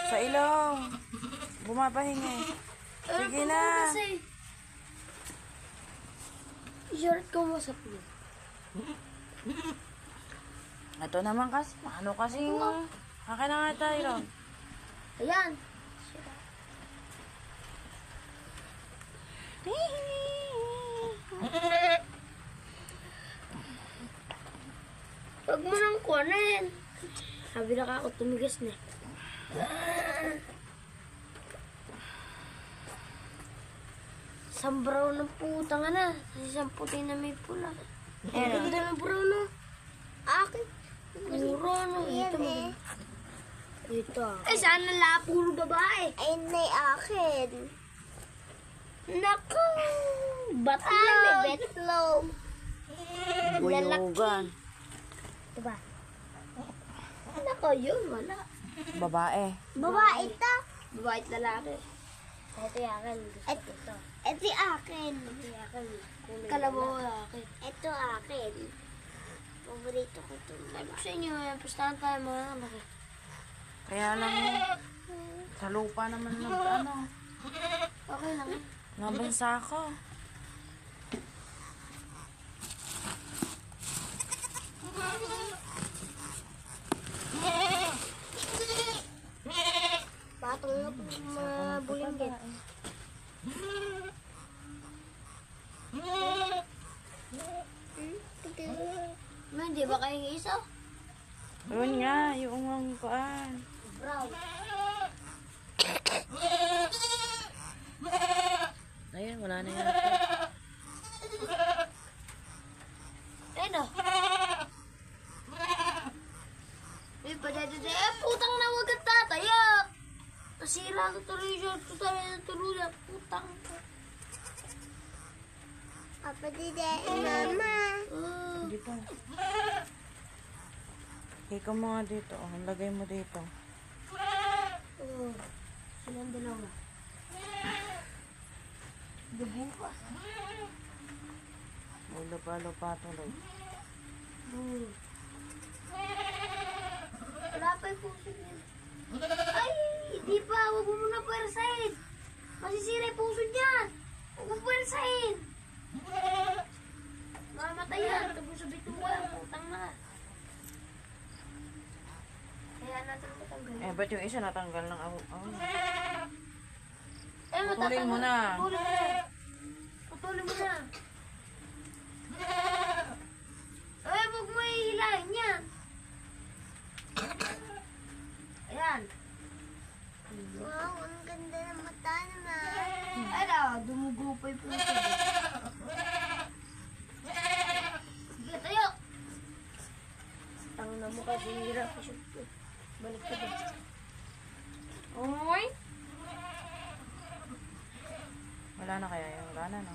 Sa ilong. Bumapahinga eh. Sige na. Short ko mo sa pilo. Ito naman kasi. Ano kasi yung... Akin na nga tayo. Ayan. Huwag mo nang kuhanin. Sabi na ka ako tumigas na. Isang brown ng putang na. Isang puti na may pula. Ang ganda ng brown no. Akin. Puro no. Ito mo. Ito. Ay, sana la puro babae. Ay, hindi akin. Naku. Batlaw. May batlaw. Buyugan. Diba? Nako yun, wala. Babae. Babae ito. Babae at lalaki. Ito yung akin. Ito yung akin. Ito yung akin. Kalabaw akin. Ito akin. Paborito ko ito. Sabi ko sa inyo, pustahan tayo mga anak. Kaya lang sa lupa naman ano. Okay lang. Nabansa ako. Patong na po mga bulinggit. Hindi ba kayong isa? Yun nga, yung ang kuan. Brown. Ayun, wala na yan. Ano? May padadada. Putang na wag at tataya. Nasira ko tuloy siya. Tutay na tuloy. Putang. Papa dide, mama. Dito. Ikaw mo nga dito. Oh, lagay mo dito. Silang dalawa. Bubukas. May lupa-lupa tuloy. Wala pa yung puso niya. Ay, hindi pa. Huwag mo muna pwersahin. Masisira yung puso niyan. Huwag mo pwersahin. Mamatay yan. Tapos sa bituan. Putang na. Kaya natin matanggal. Eh, ba't yung isa natanggal ng ako? Oh. Eh, Putulin mo na. Putulin mo na. Putulin mo na. Eh, huwag mo ihilahin yan. Ayan. Wow, ang ganda ng mata naman. Ano, dumugo pa yung puso. Sige, tayo. Tang na mo kasi hirap. Balik ka ba? Oy. Wala na kaya yun. Wala na, no?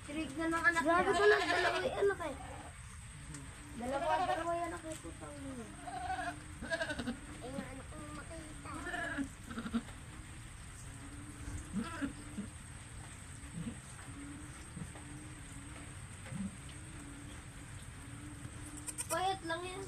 Sirig na ng anak niya. Grabe ko lang, dalawa yung anak eh. Dalawa yung anak eh. Putang mo. Ay nga, anak ko makita. Payat lang yan.